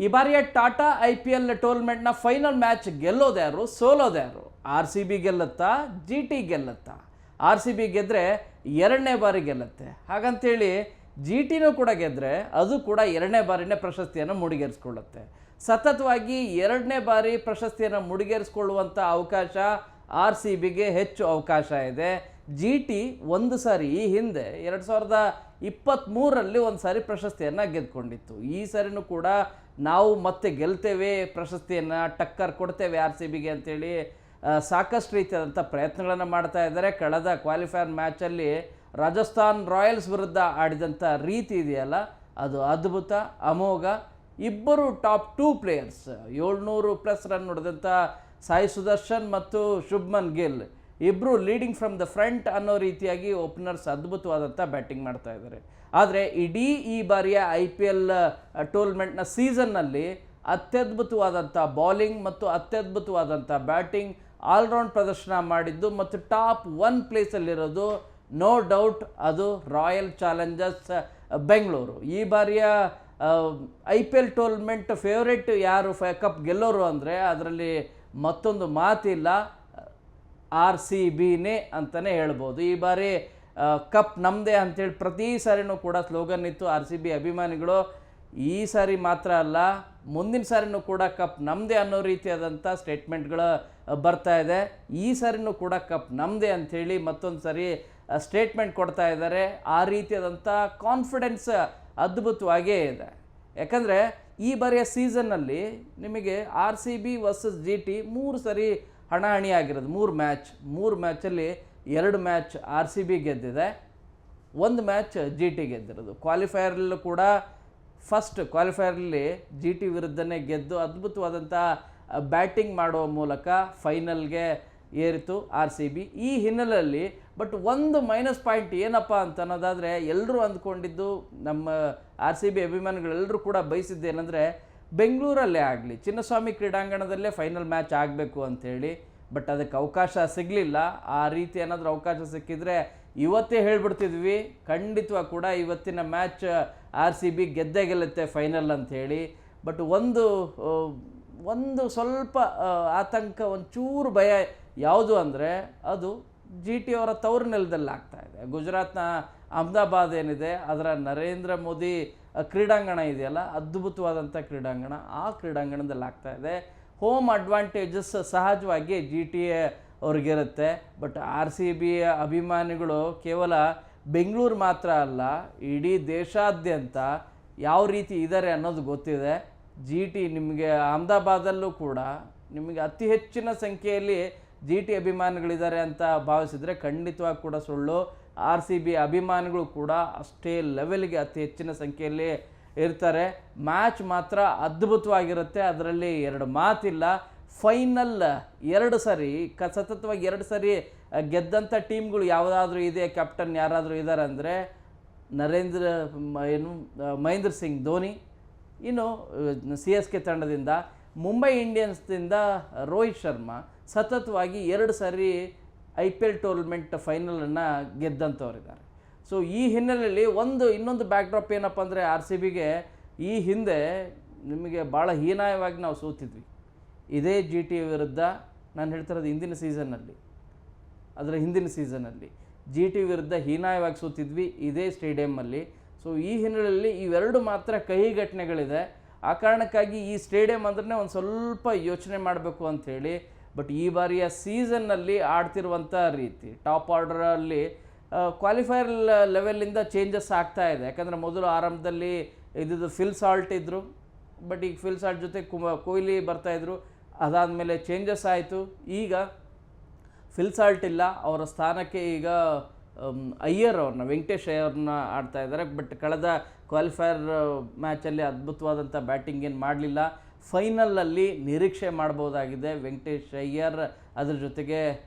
ಈ ಬಾರಿಯ Tata IPL ಟೂರ್ನಮೆಂಟ್ನ final match ಗೆಲ್ಲೋದು ಯಾರು, ಸೋಲೋದು ಯಾರು? RCB ಗೆಲ್ಲುತ್ತಾ, GT ಗೆಲ್ಲುತ್ತಾ? RCB ಗೆದ್ದರೆ ಎರಡನೇ ಬಾರಿ ಗೆಲ್ಲುತ್ತೆ. ಹಾಗಂತೇಳಿ GTನೂ ಕೂಡ ಗೆದ್ದರೆ ಅದು ಕೂಡ ಎರಡನೇ ಬಾರಿನೇ ಪ್ರಶಸ್ತಿಯನ್ನು ಮುಡಿಗೇರಿಸ್ಕೊಳ್ಳುತ್ತೆ. ಸತತವಾಗಿ ಎರಡನೇ ಬಾರಿ ಪ್ರಶಸ್ತಿಯನ್ನು ಮುಡಿಗೇರಿಸ್ಕೊಳ್ಳುವಂಥ ಅವಕಾಶ RCBಗೆ ಹೆಚ್ಚು ಅವಕಾಶ ಇದೆ. GT ಒಂದು ಸಾರಿ ಈ ಹಿಂದೆ 2023ರಲ್ಲಿ ಒಂದು ಸಾರಿ ಪ್ರಶಸ್ತಿಯನ್ನು ಗೆದ್ದುಕೊಂಡಿತ್ತು. ಈ ಸಾರಿನೂ ಕೂಡ ನಾವು ಮತ್ತೆ ಗೆಲ್ತೇವೆ, ಪ್ರಶಸ್ತಿಯನ್ನು ಟಕ್ಕರ್ ಕೊಡ್ತೇವೆ RCBಗೆ ಅಂತೇಳಿ ಸಾಕಷ್ಟು ರೀತಿಯಾದಂಥ ಪ್ರಯತ್ನಗಳನ್ನು ಮಾಡ್ತಾ ಇದ್ದಾರೆ. ಕಳೆದ ಕ್ವಾಲಿಫೈಯರ್ ಮ್ಯಾಚಲ್ಲಿ ರಾಜಸ್ಥಾನ್ ರಾಯಲ್ಸ್ ವಿರುದ್ಧ ಆಡಿದಂಥ ರೀತಿ ಇದೆಯಲ್ಲ, ಅದು ಅದ್ಭುತ, ಅಮೋಘ. ಇಬ್ಬರು ಟಾಪ್ 2 ಪ್ಲೇಯರ್ಸ್, 700+ ರನ್ ಹೊಡೆದಂಥ ಸಾಯಿ ಸುದರ್ಶನ್ ಮತ್ತು ಶುಭ್ಮನ್ ಗಿಲ್ ಇಬ್ಬರು ಲೀಡಿಂಗ್ ಫ್ರಮ್ ದ ಫ್ರಂಟ್ ಅನ್ನೋ ರೀತಿಯಾಗಿ ಓಪನರ್ಸ್ ಅದ್ಭುತವಾದಂಥ ಬ್ಯಾಟಿಂಗ್ ಮಾಡ್ತಾ ಇದ್ದಾರೆ. ಆದರೆ ಇಡೀ ಈ ಬಾರಿಯ IPL ಟೂರ್ನಮೆಂಟ್ನ ಸೀಸನ್ನಲ್ಲಿ ಅತ್ಯದ್ಭುತವಾದಂಥ ಬೌಲಿಂಗ್ ಮತ್ತು ಅತ್ಯದ್ಭುತವಾದಂಥ ಬ್ಯಾಟಿಂಗ್ ಆಲ್ರೌಂಡ್ ಪ್ರದರ್ಶನ ಮಾಡಿದ್ದು ಮತ್ತು ಟಾಪ್ 1 ಪ್ಲೇಸಲ್ಲಿರೋದು ನೋ ಡೌಟ್ ಅದು ರಾಯಲ್ ಚಾಲೆಂಜರ್ಸ್ ಬೆಂಗಳೂರು. ಈ ಬಾರಿಯ IPL ಟೂರ್ನಮೆಂಟ್ ಫೇವ್ರೇಟ್ ಯಾರು ಕಪ್ ಗೆಲ್ಲೋರು ಅಂದರೆ ಅದರಲ್ಲಿ ಮತ್ತೊಂದು ಮಾತಿಲ್ಲ, RCBನೇ ಅಂತಲೇ ಹೇಳ್ಬೋದು. ಈ ಬಾರಿ ಕಪ್ ನಮ್ಮದೇ ಅಂಥೇಳಿ ಪ್ರತಿ ಸಾರಿನೂ ಕೂಡ ಸ್ಲೋಗನ್ ಇತ್ತು RCB ಅಭಿಮಾನಿಗಳು. ಈ ಸಾರಿ ಮಾತ್ರ ಅಲ್ಲ, ಮುಂದಿನ ಸಾರಿನೂ ಕೂಡ ಕಪ್ ನಮ್ಮದೇ ಅನ್ನೋ ರೀತಿಯಾದಂಥ ಸ್ಟೇಟ್ಮೆಂಟ್ಗಳು ಬರ್ತಾ ಇದೆ. ಈ ಸಾರಿನೂ ಕೂಡ ಕಪ್ ನಮ್ಮದೇ ಅಂಥೇಳಿ ಮತ್ತೊಂದು ಸಾರಿ ಸ್ಟೇಟ್ಮೆಂಟ್ ಕೊಡ್ತಾ ಇದ್ದಾರೆ. ಆ ರೀತಿಯಾದಂಥ ಕಾನ್ಫಿಡೆನ್ಸ್ ಅದ್ಭುತವಾಗೇ ಇದೆ. ಯಾಕಂದರೆ ಈ ಬಾರಿಯ ಸೀಸನ್ನಲ್ಲಿ ನಿಮಗೆ RCB ವರ್ಸಸ್ GT 3 ಸರಿ ಹಣಾಹಣಿ ಆಗಿರೋದು. 3 ಮ್ಯಾಚಲ್ಲಿ 2 ಮ್ಯಾಚ್ RCB ಗೆದ್ದಿದೆ, 1 ಮ್ಯಾಚ್ GT ಗೆದ್ದಿರೋದು. ಕ್ವಾಲಿಫೈಯರ್ಲ್ಲೂ ಕೂಡ ಫಸ್ಟ್ ಕ್ವಾಲಿಫೈಯರ್ಲಿ GT ವಿರುದ್ಧನೇ ಗೆದ್ದು ಅದ್ಭುತವಾದಂಥ ಬ್ಯಾಟಿಂಗ್ ಮಾಡುವ ಮೂಲಕ ಫೈನಲ್ಗೆ ಏರಿತು RCB. ಈ ಹಿನ್ನೆಲೆಯಲ್ಲಿ ಬಟ್ ಒಂದು ಮೈನಸ್ ಪಾಯಿಂಟ್ ಏನಪ್ಪ ಅಂತ ಅನ್ನೋದಾದರೆ, ಎಲ್ಲರೂ ಅಂದ್ಕೊಂಡಿದ್ದು, ನಮ್ಮ RCB ಅಭಿಮಾನಿಗಳೆಲ್ಲರೂ ಕೂಡ ಬಯಸಿದ್ದೇನೆಂದರೆ ಬೆಂಗಳೂರಲ್ಲೇ ಆಗಲಿ, ಚಿನ್ನಸ್ವಾಮಿ ಕ್ರೀಡಾಂಗಣದಲ್ಲೇ ಫೈನಲ್ ಮ್ಯಾಚ್ ಆಗಬೇಕು ಅಂಥೇಳಿ. ಬಟ್ ಅದಕ್ಕೆ ಅವಕಾಶ ಸಿಗಲಿಲ್ಲ. ಆ ರೀತಿ ಏನಾದರೂ ಅವಕಾಶ ಸಿಕ್ಕಿದರೆ ಇವತ್ತೇ ಹೇಳ್ಬಿಡ್ತಿದ್ವಿ, ಖಂಡಿತವಾಗಿ ಕೂಡ ಇವತ್ತಿನ ಮ್ಯಾಚ್ RCB ಗೆದ್ದೇ ಗೆಲ್ಲುತ್ತೆ ಫೈನಲ್ ಅಂಥೇಳಿ. ಬಟ್ ಒಂದು ಸ್ವಲ್ಪ ಆತಂಕ, ಒಂಚೂರು ಭಯ ಯಾವುದು ಅಂದರೆ ಅದು GT ಅವರ ತವರು ನೆಲದಲ್ಲಿ ಆಗ್ತಾ ಇದೆ. ಗುಜರಾತ್ನ ಅಹಮದಾಬಾದ್ ಏನಿದೆ ಅದರ ನರೇಂದ್ರ ಮೋದಿ ಕ್ರೀಡಾಂಗಣ ಇದೆಯಲ್ಲ, ಅದ್ಭುತವಾದಂಥ ಕ್ರೀಡಾಂಗಣ, ಆ ಕ್ರೀಡಾಂಗಣದಲ್ಲಿ ಆಗ್ತಾ ಇದೆ. ಹೋಮ್ ಅಡ್ವಾಂಟೇಜಸ್ ಸಹಜವಾಗಿ GT ಅವ್ರಿಗಿರುತ್ತೆ. ಬಟ್ RCB ಅಭಿಮಾನಿಗಳು ಕೇವಲ ಬೆಂಗಳೂರು ಮಾತ್ರ ಅಲ್ಲ, ಇಡೀ ದೇಶಾದ್ಯಂತ ಯಾವ ರೀತಿ ಇದ್ದಾರೆ ಅನ್ನೋದು ಗೊತ್ತಿದೆ. GT ನಿಮಗೆ ಅಹಮದಾಬಾದಲ್ಲೂ ಕೂಡ ನಿಮಗೆ ಅತಿ ಹೆಚ್ಚಿನ ಸಂಖ್ಯೆಯಲ್ಲಿ GT ಅಭಿಮಾನಿಗಳಿದ್ದಾರೆ ಅಂತ ಭಾವಿಸಿದರೆ ಖಂಡಿತವಾಗಿ ಕೂಡ ಸುಳ್ಳು. RCB ಅಭಿಮಾನಿಗಳು ಕೂಡ ಅಷ್ಟೇ ಲೆವೆಲ್ಗೆ ಅತಿ ಹೆಚ್ಚಿನ ಸಂಖ್ಯೆಯಲ್ಲಿ ಇರ್ತಾರೆ. ಮ್ಯಾಚ್ ಮಾತ್ರ ಅದ್ಭುತವಾಗಿರುತ್ತೆ, ಅದರಲ್ಲಿ 2 ಮಾತಿಲ್ಲ. ಫೈನಲ್ 2 ಸರಿ ಸತತವಾಗಿ 2 ಸರಿ ಗೆದ್ದಂಥ ಟೀಮ್ಗಳು ಯಾವುದಾದ್ರೂ ಇದೆ, ಕ್ಯಾಪ್ಟನ್ ಯಾರಾದರೂ ಇದ್ದಾರೆ ಅಂದರೆ ಮಹೇಂದ್ರ ಸಿಂಗ್ ಧೋನಿ. ಇನ್ನು CSK ತಂಡದಿಂದ ಮುಂಬೈ ಇಂಡಿಯನ್ಸ್ದಿಂದ ರೋಹಿತ್ ಶರ್ಮಾ ಸತತವಾಗಿ 2 ಸಾರಿ IPL ಟೂರ್ನಮೆಂಟ್ ಫೈನಲನ್ನು ಗೆದ್ದಂಥವ್ರಿದ್ದಾರೆ. ಸೊ ಈ ಹಿನ್ನೆಲೆಯಲ್ಲಿ ಇನ್ನೊಂದು ಬ್ಯಾಕ್ಡ್ರಾಪ್ ಏನಪ್ಪ ಅಂದರೆ RCBಗೆ ಈ ಹಿಂದೆ ನಿಮಗೆ ಭಾಳ ಹೀನಾಯವಾಗಿ ನಾವು ಸೋತಿದ್ವಿ ಇದೇ GT ವಿರುದ್ಧ. ನಾನು ಹೇಳ್ತಿರೋದು ಹಿಂದಿನ ಸೀಸನ್ನಲ್ಲಿ GT ವಿರುದ್ಧ ಹೀನಾಯವಾಗಿ ಸೋತಿದ್ವಿ ಇದೇ ಸ್ಟೇಡಿಯಮ್ಮಲ್ಲಿ. ಸೊ ಈ ಹಿನ್ನೆಲೆಯಲ್ಲಿ ಇವೆರಡು ಮಾತ್ರ ಕಹಿ ಘಟನೆಗಳಿದೆ. ಆ ಕಾರಣಕ್ಕಾಗಿ ಈ ಸ್ಟೇಡಿಯಂ ಅಂದ್ರೆ ಒಂದು ಸ್ವಲ್ಪ ಯೋಚನೆ ಮಾಡಬೇಕು ಅಂಥೇಳಿ. ಬಟ್ ಈ ಬಾರಿಯ ಸೀಸನ್ನಲ್ಲಿ ಆಡ್ತಿರುವಂಥ ರೀತಿ ಟಾಪ್ ಆರ್ಡರಲ್ಲಿ ಕ್ವಾಲಿಫೈಯರ್ ಲೆವೆಲಿಂದ ಚೇಂಜಸ್ ಆಗ್ತಾ ಇದೆ. ಯಾಕಂದರೆ ಮೊದಲು ಆರಂಭದಲ್ಲಿ ಇದ್ದಿದ್ದು ಫಿಲ್ ಸಾಲ್ಟ್ ಇದ್ದರು, ಬಟ್ ಈಗ ಫಿಲ್ ಸಾಲ್ಟ್ ಜೊತೆ ಕೊಹ್ಲಿ ಬರ್ತಾಯಿದ್ರು. ಅದಾದಮೇಲೆ ಚೇಂಜಸ್ ಆಯಿತು. ಈಗ ಫಿಲ್ ಸಾಲ್ಟ್ ಇಲ್ಲ, ಅವರ ಸ್ಥಾನಕ್ಕೆ ಈಗ ವೆಂಕಟೇಶ್ ಅಯ್ಯರ್ನ ಆಡ್ತಾ ಇದ್ದಾರೆ. ಬಟ್ ಕಳೆದ ಕ್ವಾಲಿಫೈಯರ್ ಮ್ಯಾಚಲ್ಲಿ ಅದ್ಭುತವಾದಂಥ ಬ್ಯಾಟಿಂಗ್ ಏನು ಮಾಡಲಿಲ್ಲ. ಫೈನಲಲ್ಲಿ ನಿರೀಕ್ಷೆ ಮಾಡ್ಬೋದಾಗಿದೆ ವೆಂಕಟೇಶ್ ಅಯ್ಯರ್, ಅದ್ರ ಜೊತೆಗೆ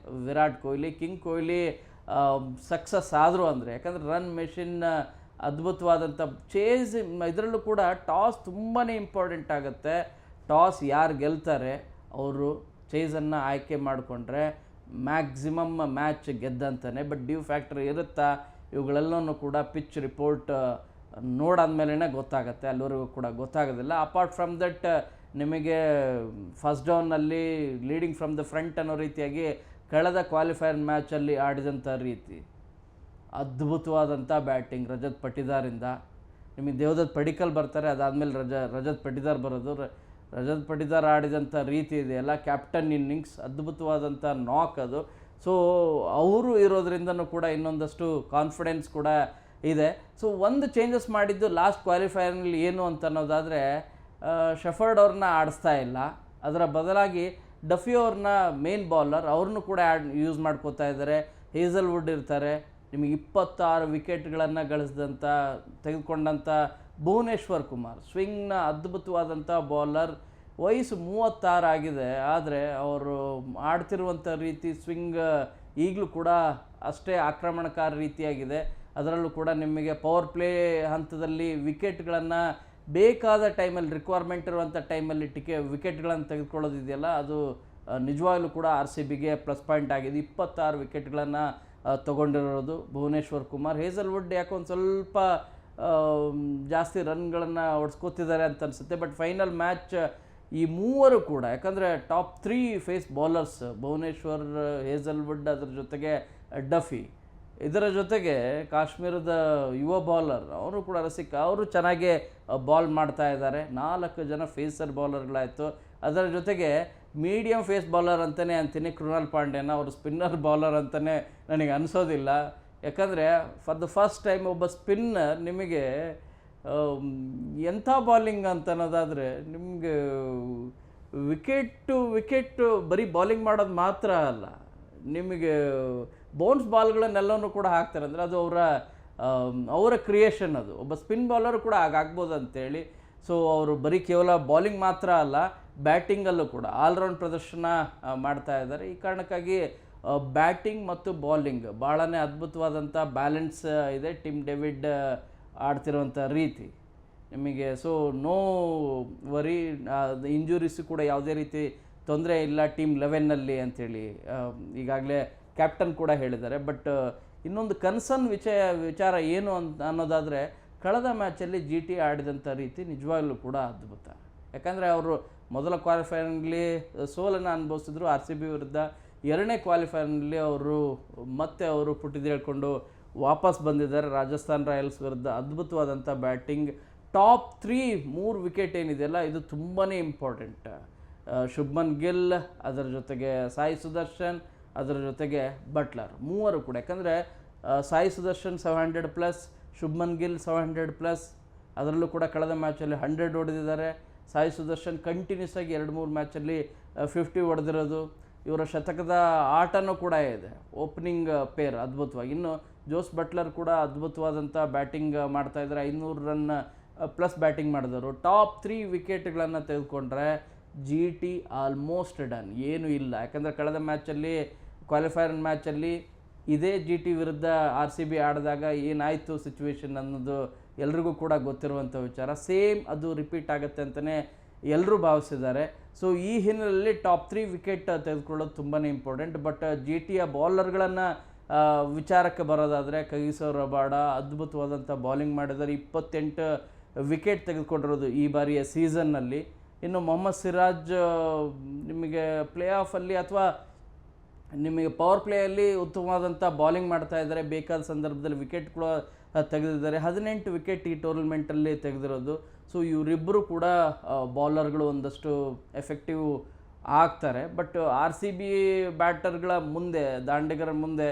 ವಿರಾಟ್ ಕೊಹ್ಲಿ. ಕಿಂಗ್ ಕೊಹ್ಲಿ ಸಕ್ಸಸ್ ಆದರು ಅಂದರೆ, ಯಾಕಂದರೆ ರನ್ ಮೆಷಿನ್ ಅದ್ಭುತವಾದಂಥ ಚೇಸ್. ಇದರಲ್ಲೂ ಕೂಡ ಟಾಸ್ ತುಂಬಾ ಇಂಪಾರ್ಟೆಂಟ್ ಆಗುತ್ತೆ. ಟಾಸ್ ಯಾರು ಗೆಲ್ತಾರೆ ಅವರು ಚೇಸನ್ನು ಆಯ್ಕೆ ಮಾಡಿಕೊಂಡ್ರೆ ಮ್ಯಾಕ್ಸಿಮಮ್ ಮ್ಯಾಚ್ ಗೆದ್ದಂತಾನೆ. ಬಟ್ ಡ್ಯೂ ಫ್ಯಾಕ್ಟರ್ ಇರುತ್ತಾ, ಇವುಗಳೆಲ್ಲವೂ ಕೂಡ ಪಿಚ್ ರಿಪೋರ್ಟ್ ನೋಡಾದ್ಮೇಲೆ ಗೊತ್ತಾಗುತ್ತೆ, ಅಲ್ಲಿವರೆಗೂ ಕೂಡ ಗೊತ್ತಾಗೋದಿಲ್ಲ. ಅಪಾರ್ಟ್ ಫ್ರಮ್ ದಟ್ ನಿಮಗೆ ಫಸ್ಟ್ ಡೌನಲ್ಲಿ ಲೀಡಿಂಗ್ ಫ್ರಮ್ ದ ಫ್ರಂಟ್ ಅನ್ನೋ ರೀತಿಯಾಗಿ ಕಳೆದ ಕ್ವಾಲಿಫೈಯರ್ ಮ್ಯಾಚಲ್ಲಿ ಆಡಿದಂಥ ರೀತಿ ಅದ್ಭುತವಾದಂಥ ಬ್ಯಾಟಿಂಗ್ ರಜತ್ ಪಟಿದಾರಿಂದ. ನಿಮಗೆ ದೇವದತ್ ಪಡಿಕ್ಕಲ್ ಬರ್ತಾರೆ, ಅದಾದಮೇಲೆ ರಜತ್ ಪಟಿದಾರ್ ಬರೋದು. ರಜತ್ ಪಟಿದಾರ್ ಆಡಿದಂಥ ರೀತಿ ಇದೆಯಲ್ಲ, ಕ್ಯಾಪ್ಟನ್ ಇನ್ನಿಂಗ್ಸ್, ಅದ್ಭುತವಾದಂಥ ನಾಕ್ ಅದು. ಸೊ ಅವರು ಇರೋದ್ರಿಂದನೂ ಕೂಡ ಇನ್ನೊಂದಷ್ಟು ಕಾನ್ಫಿಡೆನ್ಸ್ ಕೂಡ ಇದೆ. ಸೊ ಒಂದು ಚೇಂಜಸ್ ಮಾಡಿದ್ದು ಲಾಸ್ಟ್ ಕ್ವಾಲಿಫೈಯರ್ನಲ್ಲಿ ಏನು ಅಂತ ಅನ್ನೋದಾದರೆ, ಶೆಫರ್ಡ್ ಅವ್ರನ್ನ ಆಡಿಸ್ತಾ ಇಲ್ಲ, ಅದರ ಬದಲಾಗಿ ಡಫಿ ಅವ್ರನ್ನ ಮೇನ್ ಬೌಲರ್ ಅವ್ರನ್ನೂ ಕೂಡ ಯೂಸ್ ಮಾಡ್ಕೋತಾ ಇದ್ದಾರೆ. ಹೇಸಲ್ವುಡ್ ಇರ್ತಾರೆ. ನಿಮಗೆ 26 ವಿಕೆಟ್ಗಳನ್ನು ತೆಗೆದುಕೊಂಡಂಥ ಭುವನೇಶ್ವರ್ ಕುಮಾರ್, ಸ್ವಿಂಗ್ನ ಅದ್ಭುತವಾದಂಥ ಬೌಲರ್. ವಯಸ್ಸು 36 ಆಗಿದೆ, ಆದರೆ ಅವರು ಆಡ್ತಿರುವಂಥ ರೀತಿ ಸ್ವಿಂಗ್ ಈಗಲೂ ಕೂಡ ಅಷ್ಟೇ ಆಕ್ರಮಣಕಾರ ರೀತಿಯಾಗಿದೆ. ಅದರಲ್ಲೂ ಕೂಡ ನಿಮಗೆ ಪವರ್ ಪ್ಲೇ ಹಂತದಲ್ಲಿ ವಿಕೆಟ್ಗಳನ್ನು ಬೇಕಾದ ಟೈಮಲ್ಲಿ, ರಿಕ್ವೈರ್ಮೆಂಟ್ ಇರುವಂಥ ಟೈಮಲ್ಲಿ ವಿಕೆಟ್ಗಳನ್ನು ತೆಗೆದುಕೊಳ್ಳೋದಿದೆಯಲ್ಲ, ಅದು ನಿಜವಾಗ್ಲೂ ಕೂಡ RCBಗೆ ಪ್ಲಸ್ ಪಾಯಿಂಟ್ ಆಗಿದೆ. 26 ವಿಕೆಟ್ಗಳನ್ನು ತೊಗೊಂಡಿರೋದು ಭುವನೇಶ್ವರ್ ಕುಮಾರ್. ಹೇಸಲ್ವುಡ್ ಯಾಕೋ ಒಂದು ಸ್ವಲ್ಪ ಜಾಸ್ತಿ ರನ್ಗಳನ್ನು ಹೊಡ್ಸ್ಕೊತಿದ್ದಾರೆ ಅಂತ ಅನಿಸುತ್ತೆ. ಬಟ್ ಫೈನಲ್ ಮ್ಯಾಚ್ ಈ ಮೂವರು ಕೂಡ, ಯಾಕಂದರೆ top 3 pace bowlers Bhuvneshwar, Hazlewood, ಅದರ ಜೊತೆಗೆ ಡಫಿ, ಇದರ ಜೊತೆಗೆ ಕಾಶ್ಮೀರದ ಯುವ ಬೌಲರ್ ಅವರು ಕೂಡ ರಸಿಕ್, ಅವರು ಚೆನ್ನಾಗಿ ಬಾಲ್ ಮಾಡ್ತಾ ಇದ್ದಾರೆ. 4 ಜನ ಫೇಸರ್ ಬೌಲರ್ಗಳಾಯಿತು. ಅದರ ಜೊತೆಗೆ ಮೀಡಿಯಮ್ ಫೇಸ್ ಬೌಲರ್ ಅಂತಲೇ ಅಂತೀನಿ ಕೃಣಾಲ್ ಪಾಂಡ್ಯನ. ಅವರು ಸ್ಪಿನ್ನರ್ ಬೌಲರ್ ಅಂತಲೇ ನನಗೆ ಅನಿಸೋದಿಲ್ಲ. ಯಾಕಂದರೆ ಫಾರ್ ದ ಫಸ್ಟ್ ಟೈಮ್ ಒಬ್ಬ ಸ್ಪಿನ್ನರ್ ನಿಮಗೆ ಎಂಥ ಬಾಲಿಂಗ್ ಅಂತ ಅನ್ನೋದಾದರೆ, ನಿಮಗೆ ವಿಕೆಟ್ಟು ಬರೀ ಬಾಲಿಂಗ್ ಮಾಡೋದು ಮಾತ್ರ ಅಲ್ಲ, ನಿಮಗೆ ಬೌನ್ಸ್ ಬಾಲ್ಗಳನ್ನೆಲ್ಲವೂ ಕೂಡ ಹಾಕ್ತಾರೆ. ಅಂದರೆ ಅದು ಅವರ ಕ್ರಿಯೇಷನ್. ಅದು ಒಬ್ಬ ಸ್ಪಿನ್ ಬೌಲರು ಕೂಡ ಹಾಗಾಗ್ಬೋದು ಅಂತೇಳಿ. ಸೊ ಅವರು ಬರೀ ಕೇವಲ ಬಾಲಿಂಗ್ ಮಾತ್ರ ಅಲ್ಲ, ಬ್ಯಾಟಿಂಗಲ್ಲೂ ಕೂಡ ಆಲ್ರೌಂಡ್ ಪ್ರದರ್ಶನ ಮಾಡ್ತಾ ಇದ್ದಾರೆ. ಈ ಕಾರಣಕ್ಕಾಗಿ ಬ್ಯಾಟಿಂಗ್ ಮತ್ತು ಬಾಲಿಂಗ್ ಭಾಳನೇ ಅದ್ಭುತವಾದಂಥ ಬ್ಯಾಲೆನ್ಸ್ ಇದೆ ಟಿಮ್ ಡೇವಿಡ್ ಆಡ್ತಿರುವಂಥ ರೀತಿ ನಿಮಗೆ. ಸೊ ನೋ ವರಿ, ಇಂಜುರೀಸು ಕೂಡ ಯಾವುದೇ ರೀತಿ ತೊಂದರೆ ಇಲ್ಲ ಟೀಮ್ 11ನಲ್ಲಿ ಅಂಥೇಳಿ ಈಗಾಗಲೇ ಕ್ಯಾಪ್ಟನ್ ಕೂಡ ಹೇಳಿದ್ದಾರೆ. ಬಟ್ ಇನ್ನೊಂದು ಕನ್ಸರ್ನ್ ವಿಚಾರ ಏನು ಅಂತ ಅನ್ನೋದಾದರೆ, ಕಳೆದ ಮ್ಯಾಚಲ್ಲಿ GT ಆಡಿದಂಥ ರೀತಿ ನಿಜವಾಗ್ಲೂ ಕೂಡ ಅದ್ಭುತ. ಯಾಕಂದರೆ ಅವರು ಮೊದಲ ಕ್ವಾಲಿಫೈರ್ನಲ್ಲಿ ಸೋಲನ್ನು ಅನುಭವಿಸಿದ್ರು RCB ವಿರುದ್ಧ. 2ನೇ ಕ್ವಾಲಿಫೈರ್ನಲ್ಲಿ ಅವರು ಪುಟಿದೇಳ್ಕೊಂಡು ವಾಪಸ್ ಬಂದಿದ್ದಾರೆ ರಾಜಸ್ಥಾನ್ ರಾಯಲ್ಸ್ ವಿರುದ್ಧ. ಅದ್ಭುತವಾದಂಥ ಬ್ಯಾಟಿಂಗ್. ಟಾಪ್ 3 ವಿಕೆಟ್ ಏನಿದೆಯಲ್ಲ, ಇದು ತುಂಬಾ ಇಂಪಾರ್ಟೆಂಟ್. ಶುಭ್ಮನ್ ಗಿಲ್, ಅದರ ಜೊತೆಗೆ ಸಾಯಿ ಸುದರ್ಶನ್, ಅದರ ಜೊತೆಗೆ ಬಟ್ಲರ್, ಮೂವರು ಕೂಡ. ಯಾಕಂದರೆ ಸಾಯಿ ಸುದರ್ಶನ್ 700+, ಶುಭ್ಮನ್ ಗಿಲ್ 700+, ಅದರಲ್ಲೂ ಕೂಡ ಕಳೆದ ಮ್ಯಾಚಲ್ಲಿ 100 ಹೊಡೆದಿದ್ದಾರೆ. ಸಾಯಿ ಸುದರ್ಶನ್ ಕಂಟಿನ್ಯೂಸ್ ಆಗಿ 2-3 ಮ್ಯಾಚಲ್ಲಿ 50 ಹೊಡೆದಿರೋದು. ಇವರ ಶತಕದ ಆಟನೂ ಕೂಡ ಇದೆ, ಓಪನಿಂಗ್ ಪೇರ್ ಅದ್ಭುತವಾಗಿ. ಇನ್ನು ಜೋಸ್ ಬಟ್ಲರ್ ಕೂಡ ಅದ್ಭುತವಾದಂಥ ಬ್ಯಾಟಿಂಗ್ ಮಾಡ್ತಾಯಿದ್ದಾರೆ. 500 ರನ್ ಪ್ಲಸ್ ಬ್ಯಾಟಿಂಗ್ ಮಾಡಿದವರು. ಟಾಪ್ 3 ವಿಕೆಟ್ಗಳನ್ನು ತೆಗೆದುಕೊಂಡ್ರೆ GT ಆಲ್ಮೋಸ್ಟ್ ಡನ್, ಏನೂ ಇಲ್ಲ. ಯಾಕಂದರೆ ಕಳೆದ ಮ್ಯಾಚಲ್ಲಿ, ಕ್ವಾಲಿಫೈಯರ್ ಮ್ಯಾಚಲ್ಲಿ ಇದೇ GT ವಿರುದ್ಧ RCB ಆಡಿದಾಗ ಏನಾಯಿತು ಸಿಚುವೇಶನ್ ಅನ್ನೋದು ಎಲ್ರಿಗೂ ಕೂಡ ಗೊತ್ತಿರುವಂಥ ವಿಚಾರ. ಸೇಮ್ ಅದು ರಿಪೀಟ್ ಆಗುತ್ತೆ ಅಂತಲೇ ಎಲ್ಲರೂ ಭಾವಿಸಿದ್ದಾರೆ. ಸೊ ಈ ಹಿನ್ನೆಲೆಯಲ್ಲಿ ಟಾಪ್ 3 ವಿಕೆಟ್ ತೆಗೆದುಕೊಳ್ಳೋದು ತುಂಬಾ ಇಂಪಾರ್ಟೆಂಟ್. ಬಟ್ GTಯ ಬೌಲರ್ಗಳನ್ನು ವಿಚಾರಕ್ಕೆ ಬರೋದಾದರೆ, ಕಗಿಸೋ ರಬಾಡ ಅದ್ಭುತವಾದಂಥ ಬಾಲಿಂಗ್ ಮಾಡಿದ್ದಾರೆ. 28 ವಿಕೆಟ್ ತೆಗೆದುಕೊಂಡಿರೋದು ಈ ಬಾರಿಯ ಸೀಸನ್ನಲ್ಲಿ. ಇನ್ನು ಮೊಹಮ್ಮದ್ ಸಿರಾಜ್ ನಿಮಗೆ ಪ್ಲೇ ಆಫಲ್ಲಿ ಅಥವಾ ನಿಮಗೆ ಪವರ್ ಪ್ಲೇಯಲ್ಲಿ ಉತ್ತಮವಾದಂಥ ಬಾಲಿಂಗ್ ಮಾಡ್ತಾ ಇದ್ದಾರೆ. ಬೇಕಾದ ಸಂದರ್ಭದಲ್ಲಿ ವಿಕೆಟ್ ಕೂಡ ತೆಗೆದಿದ್ದಾರೆ. 18 ವಿಕೆಟ್ ಈ ಟೂರ್ನಮೆಂಟಲ್ಲಿ ತೆಗೆದಿರೋದು. ಸೊ ಇವರಿಬ್ಬರು ಕೂಡ ಬೌಲರ್ಗಳು ಒಂದಷ್ಟು ಎಫೆಕ್ಟಿವ್ ಆಗ್ತಾರೆ. ಬಟ್ RCB ಬ್ಯಾಟರ್ಗಳ ಮುಂದೆ, ದಾಂಡಿಗರ ಮುಂದೆ